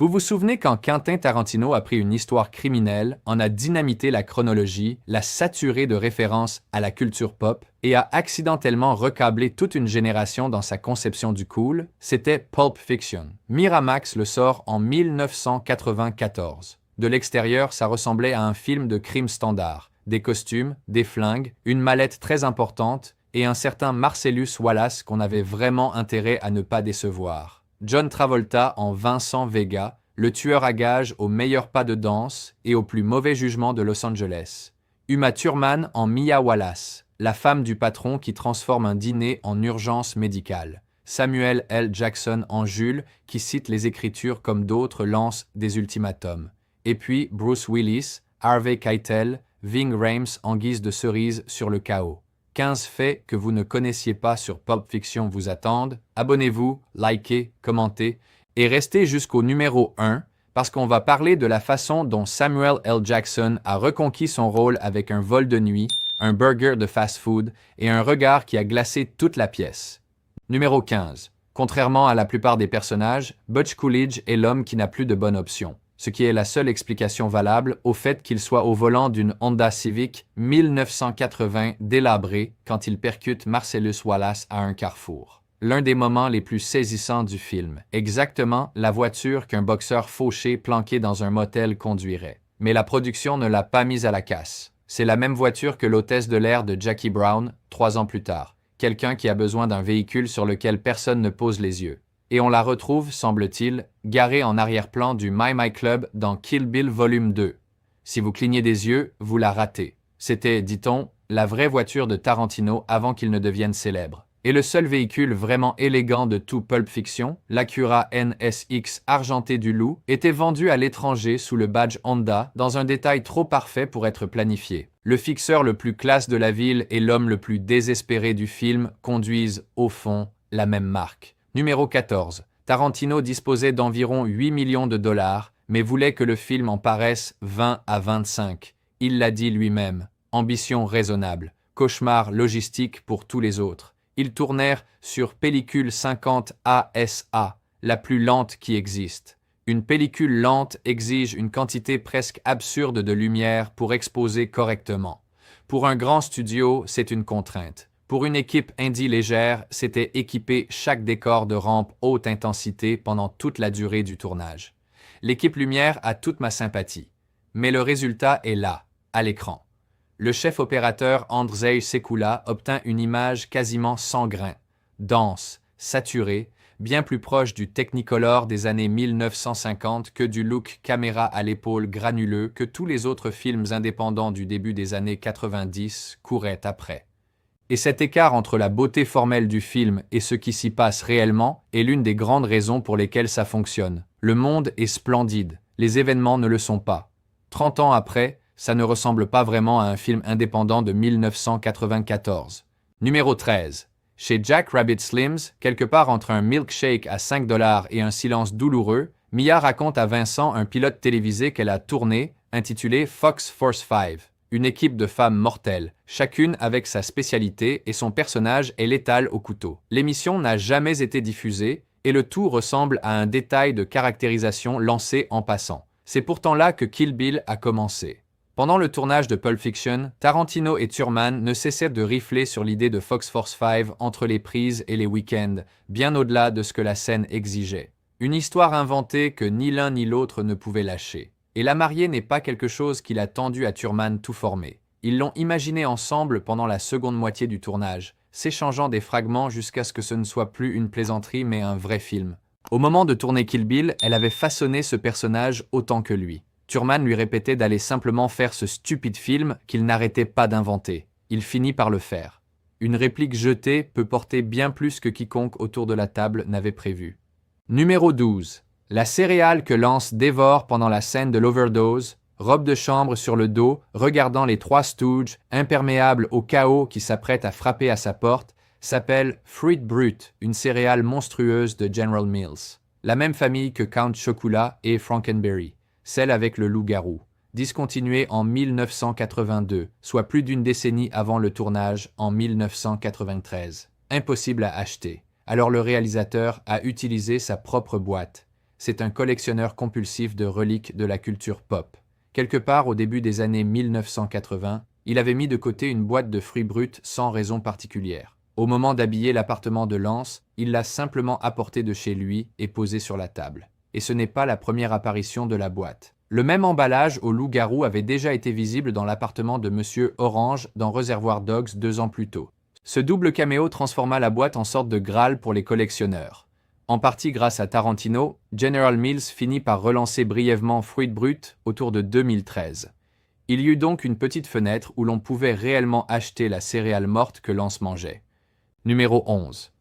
Vous vous souvenez quand Quentin Tarantino a pris une histoire criminelle, en a dynamité la chronologie, l'a saturé de références à la culture pop et a accidentellement recablé toute une génération dans sa conception du cool? C'était Pulp Fiction. Miramax le sort en 1994. De l'extérieur, ça ressemblait à un film de crime standard. Des costumes, des flingues, une mallette très importante et un certain Marcellus Wallace qu'on avait vraiment intérêt à ne pas décevoir. John Travolta en Vincent Vega, le tueur à gages au meilleur pas de danse et au plus mauvais jugement de Los Angeles. Uma Thurman en Mia Wallace, la femme du patron qui transforme un dîner en urgence médicale. Samuel L. Jackson en Jules, qui cite les Écritures comme d'autres lancent des ultimatums. Et puis Bruce Willis, Harvey Keitel, Ving Rhames en guise de cerise sur le chaos. 15 faits que vous ne connaissiez pas sur Pulp Fiction vous attendent. Abonnez-vous, likez, commentez et restez jusqu'au numéro 1 parce qu'on va parler de la façon dont Samuel L. Jackson a reconquis son rôle avec un vol de nuit, un burger de fast-food et un regard qui a glacé toute la pièce. Numéro 15. Contrairement à la plupart des personnages, Butch Coolidge est l'homme qui n'a plus de bonne option, ce qui est la seule explication valable au fait qu'il soit au volant d'une Honda Civic 1980 délabrée quand il percute Marcellus Wallace à un carrefour. L'un des moments les plus saisissants du film, exactement la voiture qu'un boxeur fauché planqué dans un motel conduirait. Mais la production ne l'a pas mise à la casse. C'est la même voiture que l'hôtesse de l'air de Jackie Brown, 3 ans plus tard. Quelqu'un qui a besoin d'un véhicule sur lequel personne ne pose les yeux. Et on la retrouve, semble-t-il, garée en arrière-plan du My Club dans Kill Bill Volume 2. Si vous clignez des yeux, vous la ratez. C'était, dit-on, la vraie voiture de Tarantino avant qu'il ne devienne célèbre. Et le seul véhicule vraiment élégant de tout Pulp Fiction, l'Acura NSX argenté du loup, était vendu à l'étranger sous le badge Honda dans un détail trop parfait pour être planifié. Le fixeur le plus classe de la ville et l'homme le plus désespéré du film conduisent, au fond, la même marque. Numéro 14. Tarantino disposait d'environ 8 millions de dollars, mais voulait que le film en paraisse 20 à 25. Il l'a dit lui-même. Ambition raisonnable. Cauchemar logistique pour tous les autres. Ils tournèrent sur pellicule 50 ASA, la plus lente qui existe. Une pellicule lente exige une quantité presque absurde de lumière pour exposer correctement. Pour un grand studio, c'est une contrainte. Pour une équipe indie légère, c'était équiper chaque décor de rampe haute intensité pendant toute la durée du tournage. L'équipe lumière a toute ma sympathie. Mais le résultat est là, à l'écran. Le chef opérateur Andrzej Sekula obtint une image quasiment sans grain, dense, saturée, bien plus proche du Technicolor des années 1950 que du look caméra à l'épaule granuleux que tous les autres films indépendants du début des années 90 couraient après. Et cet écart entre la beauté formelle du film et ce qui s'y passe réellement est l'une des grandes raisons pour lesquelles ça fonctionne. Le monde est splendide, les événements ne le sont pas. 30 ans après, ça ne ressemble pas vraiment à un film indépendant de 1994. Numéro 13. Chez Jack Rabbit Slims, quelque part entre un milkshake à 5 $ et un silence douloureux, Mia raconte à Vincent un pilote télévisé qu'elle a tourné, intitulé Fox Force 5. Une équipe de femmes mortelles, chacune avec sa spécialité et son personnage est létal au couteau. L'émission n'a jamais été diffusée et le tout ressemble à un détail de caractérisation lancé en passant. C'est pourtant là que Kill Bill a commencé. Pendant le tournage de Pulp Fiction, Tarantino et Thurman ne cessaient de rifler sur l'idée de Fox Force 5 entre les prises et les week-ends, bien au-delà de ce que la scène exigeait. Une histoire inventée que ni l'un ni l'autre ne pouvait lâcher. Et La Mariée n'est pas quelque chose qu'il a tendu à Thurman tout formé. Ils l'ont imaginé ensemble pendant la seconde moitié du tournage, s'échangeant des fragments jusqu'à ce que ce ne soit plus une plaisanterie mais un vrai film. Au moment de tourner Kill Bill, elle avait façonné ce personnage autant que lui. Thurman lui répétait d'aller simplement faire ce stupide film qu'il n'arrêtait pas d'inventer. Il finit par le faire. Une réplique jetée peut porter bien plus que quiconque autour de la table n'avait prévu. Numéro 12. La céréale que Lance dévore pendant la scène de l'overdose, robe de chambre sur le dos, regardant les 3 Stooges, imperméable au chaos qui s'apprête à frapper à sa porte, s'appelle Fruit Brut, une céréale monstrueuse de General Mills. La même famille que Count Chocula et Frankenberry. Celle avec le loup-garou, discontinuée en 1982, soit plus d'une décennie avant le tournage en 1993. Impossible à acheter. Alors le réalisateur a utilisé sa propre boîte. c'est un collectionneur compulsif de reliques de la culture pop. Quelque part au début des années 1980, il avait mis de côté une boîte de fruits bruts sans raison particulière. Au moment d'habiller l'appartement de Lance, il l'a simplement apportée de chez lui et posée sur la table. Et ce n'est pas la première apparition de la boîte. Le même emballage au loup-garou avait déjà été visible dans l'appartement de Monsieur Orange dans Reservoir Dogs 2 ans plus tôt. Ce double caméo transforma la boîte en sorte de Graal pour les collectionneurs. En partie grâce à Tarantino, General Mills finit par relancer brièvement Fruit Brut autour de 2013. Il y eut donc une petite fenêtre où l'on pouvait réellement acheter la céréale morte que Lance mangeait. Numéro 11.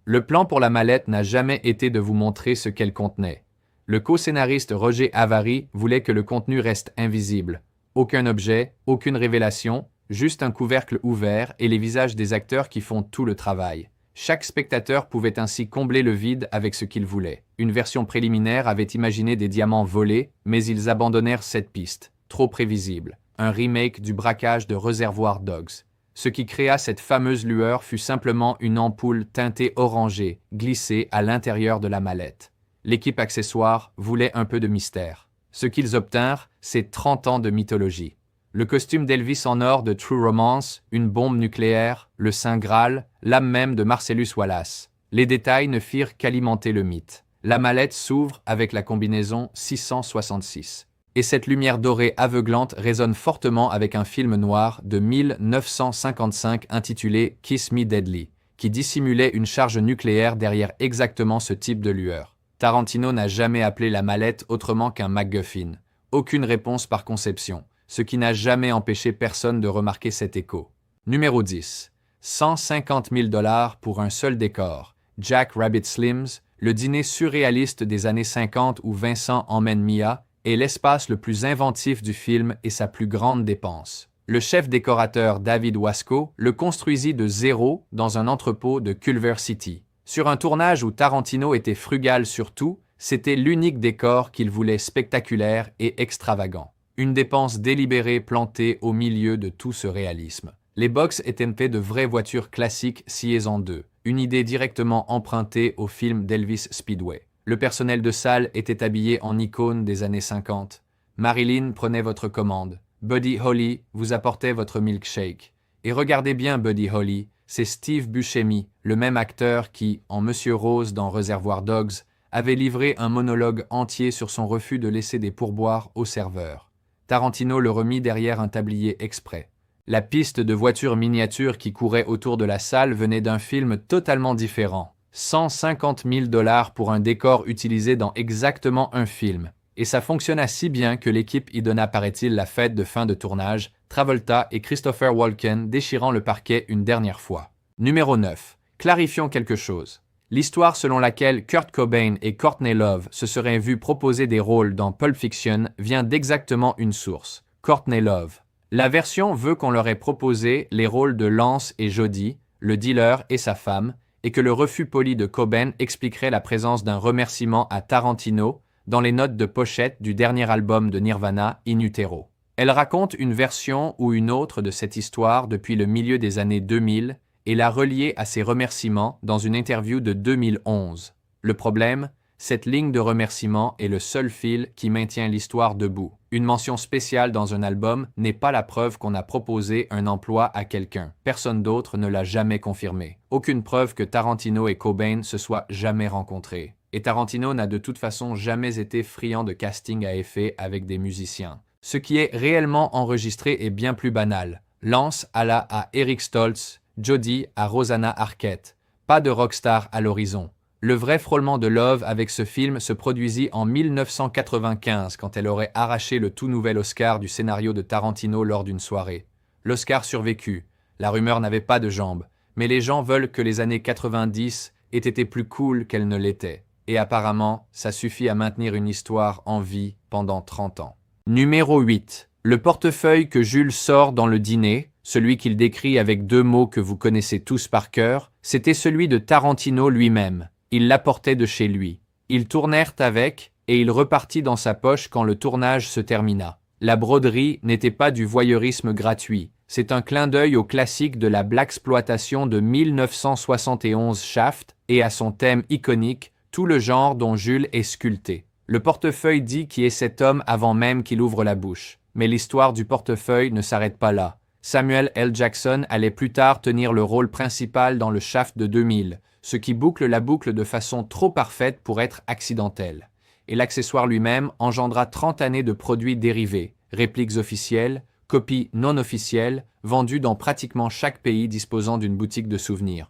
Le plan pour la mallette n'a jamais été de vous montrer ce qu'elle contenait. Le co-scénariste Roger Avary voulait que le contenu reste invisible. Aucun objet, aucune révélation, juste un couvercle ouvert et les visages des acteurs qui font tout le travail. Chaque spectateur pouvait ainsi combler le vide avec ce qu'il voulait. Une version préliminaire avait imaginé des diamants volés, mais ils abandonnèrent cette piste, trop prévisible. Un remake du braquage de Reservoir Dogs. Ce qui créa cette fameuse lueur fut simplement une ampoule teintée orangée, glissée à l'intérieur de la mallette. L'équipe accessoire voulait un peu de mystère. Ce qu'ils obtinrent, c'est 30 ans de mythologie. Le costume d'Elvis en or de True Romance, une bombe nucléaire, le Saint Graal, l'âme même de Marcellus Wallace. Les détails ne firent qu'alimenter le mythe. La mallette s'ouvre avec la combinaison 666. Et cette lumière dorée aveuglante résonne fortement avec un film noir de 1955 intitulé Kiss Me Deadly, qui dissimulait une charge nucléaire derrière exactement ce type de lueur. Tarantino n'a jamais appelé la mallette autrement qu'un MacGuffin. Aucune réponse par conception, ce qui n'a jamais empêché personne de remarquer cet écho. Numéro 10. 150 000 $ pour un seul décor. Jack Rabbit Slims, le dîner surréaliste des années 50 où Vincent emmène Mia, est l'espace le plus inventif du film et sa plus grande dépense. Le chef décorateur David Wasco le construisit de zéro dans un entrepôt de Culver City. Sur un tournage où Tarantino était frugal sur tout, c'était l'unique décor qu'il voulait spectaculaire et extravagant. Une dépense délibérée plantée au milieu de tout ce réalisme. Les box étaient faits de vraies voitures classiques sciées en deux, une idée directement empruntée au film d'Elvis Speedway. Le personnel de salle était habillé en icône des années 50. Marilyn prenait votre commande. Buddy Holly vous apportait votre milkshake. Et regardez bien Buddy Holly, c'est Steve Buscemi, le même acteur qui, en Monsieur Rose dans Reservoir Dogs, avait livré un monologue entier sur son refus de laisser des pourboires au serveur. Tarantino le remit derrière un tablier exprès. La piste de voitures miniatures qui courait autour de la salle venait d'un film totalement différent. 150 000 $ pour un décor utilisé dans exactement un film. Et ça fonctionna si bien que l'équipe y donna, paraît-il, la fête de fin de tournage, Travolta et Christopher Walken déchirant le parquet une dernière fois. Numéro 9. Clarifions quelque chose. L'histoire selon laquelle Kurt Cobain et Courtney Love se seraient vus proposer des rôles dans Pulp Fiction vient d'exactement une source, Courtney Love. La version veut qu'on leur ait proposé les rôles de Lance et Jody, le dealer et sa femme, et que le refus poli de Cobain expliquerait la présence d'un remerciement à Tarantino dans les notes de pochette du dernier album de Nirvana, In Utero. Elle raconte une version ou une autre de cette histoire depuis le milieu des années 2000 et l'a reliée à ses remerciements dans une interview de 2011. Le problème, cette ligne de remerciement est le seul fil qui maintient l'histoire debout. Une mention spéciale dans un album n'est pas la preuve qu'on a proposé un emploi à quelqu'un. Personne d'autre ne l'a jamais confirmé. Aucune preuve que Tarantino et Cobain se soient jamais rencontrés. Et Tarantino n'a de toute façon jamais été friand de casting à effet avec des musiciens. Ce qui est réellement enregistré est bien plus banal. Lance alla à Eric Stoltz, Jody à Rosanna Arquette. Pas de rockstar à l'horizon. Le vrai frôlement de Love avec ce film se produisit en 1995 quand elle aurait arraché le tout nouvel Oscar du scénario de Tarantino lors d'une soirée. L'Oscar survécut. La rumeur n'avait pas de jambes, mais les gens veulent que les années 90 aient été plus cool qu'elles ne l'étaient. Et apparemment, ça suffit à maintenir une histoire en vie pendant 30 ans. Numéro 8. Le portefeuille que Jules sort dans le dîner, celui qu'il décrit avec 2 mots que vous connaissez tous par cœur, c'était celui de Tarantino lui-même. Il l'apportait de chez lui. Ils tournèrent avec, et il repartit dans sa poche quand le tournage se termina. La broderie n'était pas du voyeurisme gratuit. C'est un clin d'œil au classique de la blaxploitation de 1971 Shaft et à son thème iconique tout le genre dont Jules est sculpté. Le portefeuille dit qui est cet homme avant même qu'il ouvre la bouche. Mais l'histoire du portefeuille ne s'arrête pas là. Samuel L. Jackson allait plus tard tenir le rôle principal dans le Shaft de 2000, ce qui boucle la boucle de façon trop parfaite pour être accidentelle. Et l'accessoire lui-même engendra 30 années de produits dérivés, répliques officielles, copies non officielles, vendues dans pratiquement chaque pays disposant d'une boutique de souvenirs.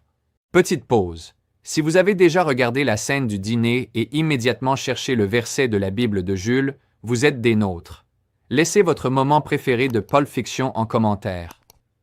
Petite pause. Si vous avez déjà regardé la scène du dîner et immédiatement cherché le verset de la Bible de Jules, vous êtes des nôtres. Laissez votre moment préféré de Pulp Fiction en commentaire.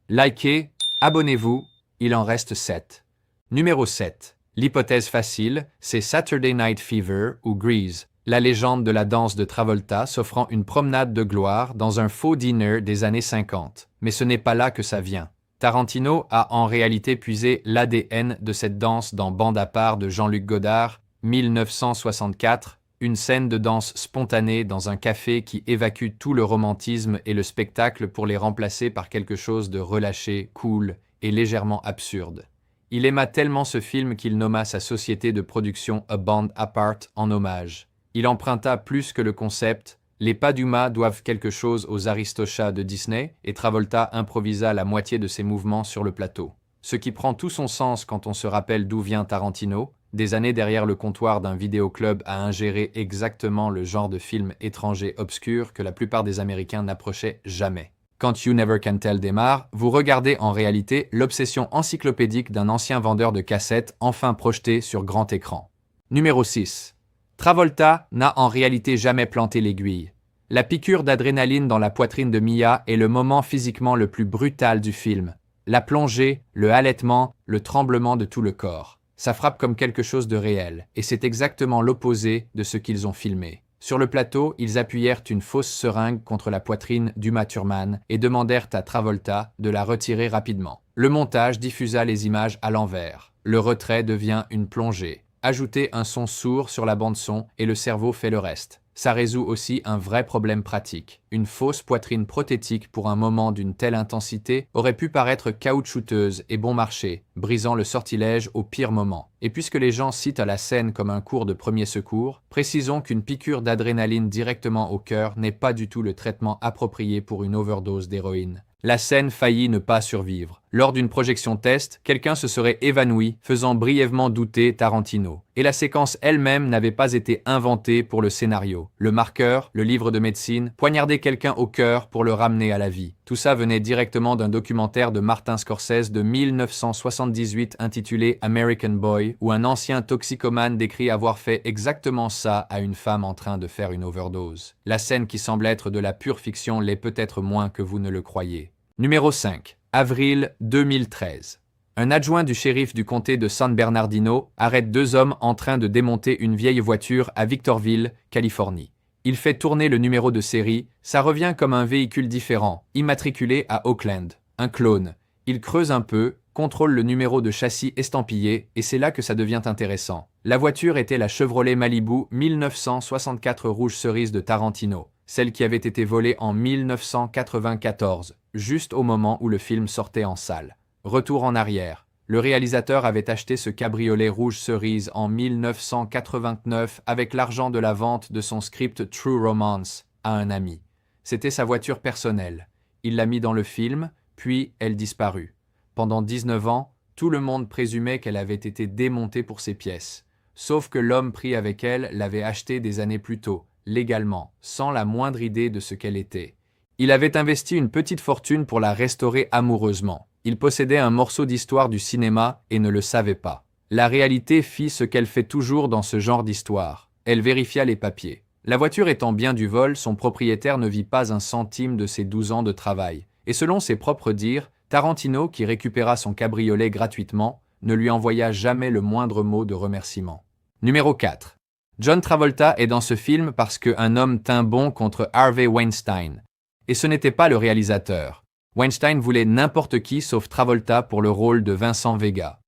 Likez, abonnez-vous, il en reste 7. Numéro 7. L'hypothèse facile, c'est Saturday Night Fever ou Grease, la légende de la danse de Travolta s'offrant une promenade de gloire dans un faux dîner des années 50. Mais ce n'est pas là que ça vient. Tarantino a en réalité puisé l'ADN de cette danse dans Bande à part de Jean-Luc Godard, 1964, une scène de danse spontanée dans un café qui évacue tout le romantisme et le spectacle pour les remplacer par quelque chose de relâché, cool et légèrement absurde. Il aima tellement ce film qu'il nomma sa société de production A Band Apart en hommage. Il emprunta plus que le concept. Les pas d'Uma doivent quelque chose aux Aristochats de Disney et Travolta improvisa la moitié de ses mouvements sur le plateau. Ce qui prend tout son sens quand on se rappelle d'où vient Tarantino, des années derrière le comptoir d'un vidéoclub à ingérer exactement le genre de film étranger obscur que la plupart des Américains n'approchaient jamais. Quand You Never Can Tell démarre, vous regardez en réalité l'obsession encyclopédique d'un ancien vendeur de cassettes enfin projeté sur grand écran. Numéro 6. Travolta n'a en réalité jamais planté l'aiguille. La piqûre d'adrénaline dans la poitrine de Mia est le moment physiquement le plus brutal du film. La plongée, le halètement, le tremblement de tout le corps. Ça frappe comme quelque chose de réel, et c'est exactement l'opposé de ce qu'ils ont filmé. Sur le plateau, ils appuyèrent une fausse seringue contre la poitrine d'Uma Thurman et demandèrent à Travolta de la retirer rapidement. Le montage diffusa les images à l'envers. Le retrait devient une plongée. Ajoutez un son sourd sur la bande-son et le cerveau fait le reste. Ça résout aussi un vrai problème pratique. Une fausse poitrine prothétique pour un moment d'une telle intensité aurait pu paraître caoutchouteuse et bon marché, brisant le sortilège au pire moment. Et puisque les gens citent la scène comme un cours de premier secours, précisons qu'une piqûre d'adrénaline directement au cœur n'est pas du tout le traitement approprié pour une overdose d'héroïne. La scène faillit ne pas survivre. Lors d'une projection test, quelqu'un se serait évanoui, faisant brièvement douter Tarantino. Et la séquence elle-même n'avait pas été inventée pour le scénario. Le marqueur, le livre de médecine, poignarder quelqu'un au cœur pour le ramener à la vie. Tout ça venait directement d'un documentaire de Martin Scorsese de 1978 intitulé American Boy, où un ancien toxicomane décrit avoir fait exactement ça à une femme en train de faire une overdose. La scène qui semble être de la pure fiction l'est peut-être moins que vous ne le croyez. Numéro 5. Avril 2013. Un adjoint du shérif du comté de San Bernardino arrête 2 hommes en train de démonter une vieille voiture à Victorville, Californie. Il fait tourner le numéro de série, ça revient comme un véhicule différent, immatriculé à Oakland, un clone. Il creuse un peu, contrôle le numéro de châssis estampillé, et c'est là que ça devient intéressant. La voiture était la Chevrolet Malibu 1964 rouge cerise de Tarantino, celle qui avait été volée en 1994, juste au moment où le film sortait en salle. Retour en arrière. Le réalisateur avait acheté ce cabriolet rouge cerise en 1989 avec l'argent de la vente de son script True Romance à un ami. C'était sa voiture personnelle. Il l'a mis dans le film, puis elle disparut. Pendant 19 ans, tout le monde présumait qu'elle avait été démontée pour ses pièces. Sauf que l'homme pris avec elle l'avait achetée des années plus tôt, légalement, sans la moindre idée de ce qu'elle était. Il avait investi une petite fortune pour la restaurer amoureusement. Il possédait un morceau d'histoire du cinéma et ne le savait pas. La réalité fit ce qu'elle fait toujours dans ce genre d'histoire. Elle vérifia les papiers. La voiture étant bien du vol, son propriétaire ne vit pas un centime de ses 12 ans de travail. Et selon ses propres dires, Tarantino, qui récupéra son cabriolet gratuitement, ne lui envoya jamais le moindre mot de remerciement. Numéro 4. John Travolta est dans ce film parce qu'un homme tint bon contre Harvey Weinstein. Et ce n'était pas le réalisateur. Weinstein voulait n'importe qui sauf Travolta pour le rôle de Vincent Vega.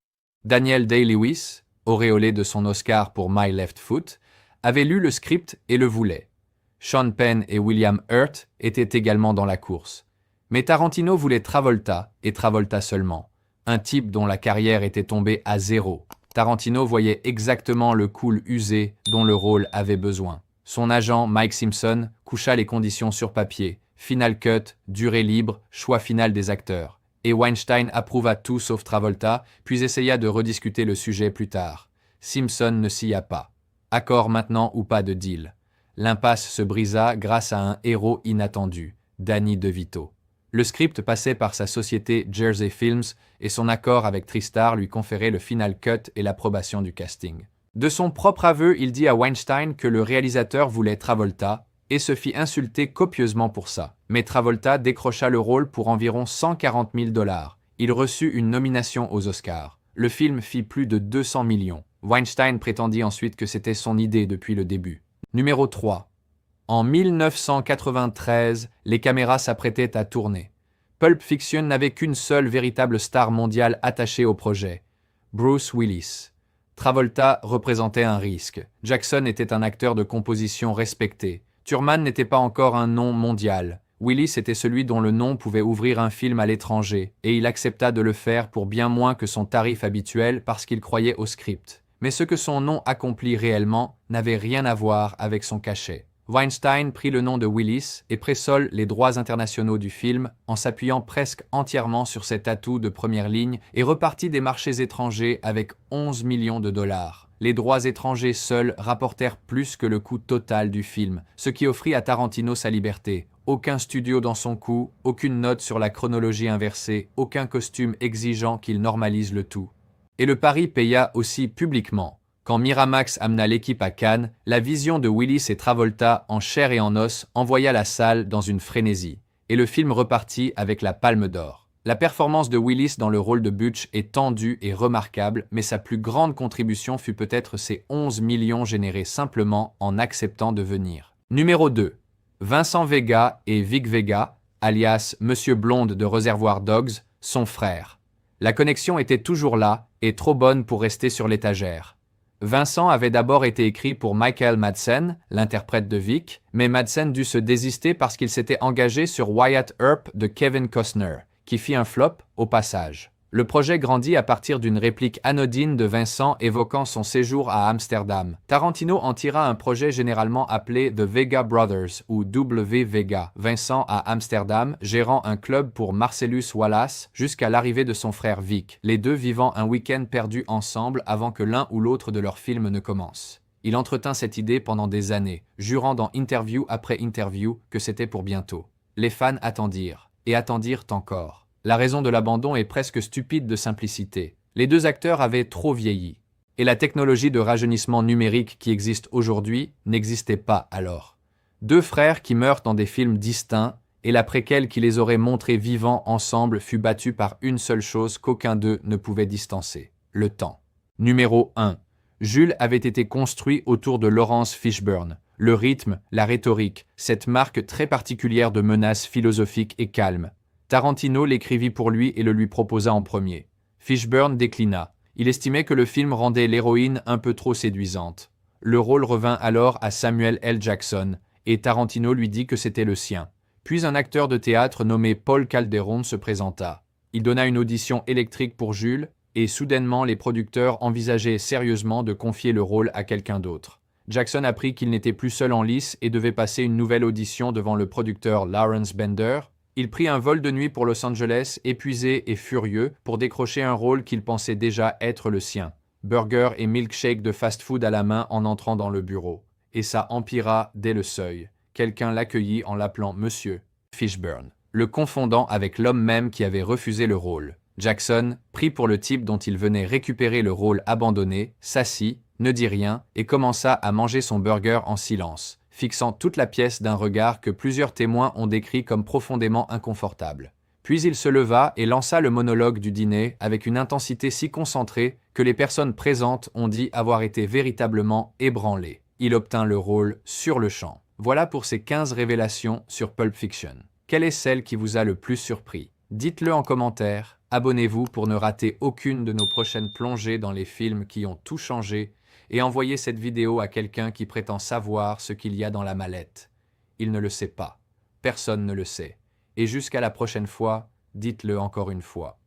Daniel Day-Lewis, auréolé de son Oscar pour My Left Foot, avait lu le script et le voulait. Sean Penn et William Hurt étaient également dans la course. Mais Tarantino voulait Travolta, et Travolta seulement. Un type dont la carrière était tombée à zéro. Tarantino voyait exactement le cool usé dont le rôle avait besoin. Son agent, Mike Simpson, coucha les conditions sur papier. Final cut, durée libre, choix final des acteurs. Et Weinstein approuva tout sauf Travolta, puis essaya de rediscuter le sujet plus tard. Simpson ne s'y pas. Accord maintenant ou pas de deal. L'impasse se brisa grâce à un héros inattendu, Danny DeVito. Le script passait par sa société Jersey Films et son accord avec Tristar lui conférait le final cut et l'approbation du casting. De son propre aveu, il dit à Weinstein que le réalisateur voulait Travolta et se fit insulter copieusement pour ça. Mais Travolta décrocha le rôle pour environ 140 000 $. Il reçut une nomination aux Oscars. Le film fit plus de 200 millions. Weinstein prétendit ensuite que c'était son idée depuis le début. Numéro 3. En 1993, les caméras s'apprêtaient à tourner. Pulp Fiction n'avait qu'une seule véritable star mondiale attachée au projet, Bruce Willis. Travolta représentait un risque. Jackson était un acteur de composition respecté. Thurman n'était pas encore un nom mondial. Willis était celui dont le nom pouvait ouvrir un film à l'étranger, et il accepta de le faire pour bien moins que son tarif habituel parce qu'il croyait au script. Mais ce que son nom accomplit réellement n'avait rien à voir avec son cachet. Weinstein prit le nom de Willis et pressole les droits internationaux du film en s'appuyant presque entièrement sur cet atout de première ligne et repartit des marchés étrangers avec 11 millions de $. Les droits étrangers seuls rapportèrent plus que le coût total du film, ce qui offrit à Tarantino sa liberté. Aucun studio dans son coup, aucune note sur la chronologie inversée, aucun costume exigeant qu'il normalise le tout. Et le pari paya aussi publiquement. Quand Miramax amena l'équipe à Cannes, la vision de Willis et Travolta en chair et en os envoya la salle dans une frénésie, et le film repartit avec la Palme d'Or. La performance de Willis dans le rôle de Butch est tendue et remarquable, mais sa plus grande contribution fut peut-être ses 11 millions générés simplement en acceptant de venir. Numéro 2. Vincent Vega et Vic Vega, alias Monsieur Blonde de Reservoir Dogs, sont frères. La connexion était toujours là et trop bonne pour rester sur l'étagère. Vincent avait d'abord été écrit pour Michael Madsen, l'interprète de Vic, mais Madsen dut se désister parce qu'il s'était engagé sur Wyatt Earp de Kevin Costner, qui fit un flop au passage. Le projet grandit à partir d'une réplique anodine de Vincent évoquant son séjour à Amsterdam. Tarantino en tira un projet généralement appelé The Vega Brothers ou W. Vega. Vincent à Amsterdam, gérant un club pour Marcellus Wallace jusqu'à l'arrivée de son frère Vic, les deux vivant un week-end perdu ensemble avant que l'un ou l'autre de leurs films ne commence. Il entretint cette idée pendant des années, jurant dans interview après interview que c'était pour bientôt. Les fans attendirent, et attendirent encore. La raison de l'abandon est presque stupide de simplicité. Les deux acteurs avaient trop vieilli. Et la technologie de rajeunissement numérique qui existe aujourd'hui n'existait pas alors. Deux frères qui meurent dans des films distincts, et la préquelle qui les aurait montrés vivants ensemble fut battue par une seule chose qu'aucun d'eux ne pouvait distancer, le temps. Numéro 1. Jules avait été construit autour de Laurence Fishburne. Le rythme, la rhétorique, cette marque très particulière de menace philosophique et calme. Tarantino l'écrivit pour lui et le lui proposa en premier. Fishburne déclina. Il estimait que le film rendait l'héroïne un peu trop séduisante. Le rôle revint alors à Samuel L. Jackson, et Tarantino lui dit que c'était le sien. Puis un acteur de théâtre nommé Paul Calderon se présenta. Il donna une audition électrique pour Jules, et soudainement les producteurs envisageaient sérieusement de confier le rôle à quelqu'un d'autre. Jackson apprit qu'il n'était plus seul en lice et devait passer une nouvelle audition devant le producteur Lawrence Bender. Il prit un vol de nuit pour Los Angeles, épuisé et furieux, pour décrocher un rôle qu'il pensait déjà être le sien. Burger et milkshake de fast-food à la main en entrant dans le bureau. Et ça empira dès le seuil. Quelqu'un l'accueillit en l'appelant Monsieur Fishburne, le confondant avec l'homme même qui avait refusé le rôle. Jackson, pris pour le type dont il venait récupérer le rôle abandonné, s'assit, ne dit rien et commença à manger son burger en silence, fixant toute la pièce d'un regard que plusieurs témoins ont décrit comme profondément inconfortable. Puis il se leva et lança le monologue du dîner avec une intensité si concentrée que les personnes présentes ont dit avoir été véritablement ébranlées. Il obtint le rôle sur le champ. Voilà pour ces 15 révélations sur Pulp Fiction. Quelle est celle qui vous a le plus surpris? Dites-le en commentaire, abonnez-vous pour ne rater aucune de nos prochaines plongées dans les films qui ont tout changé et envoyez cette vidéo à quelqu'un qui prétend savoir ce qu'il y a dans la mallette. Il ne le sait pas. Personne ne le sait. Et jusqu'à la prochaine fois, dites-le encore une fois.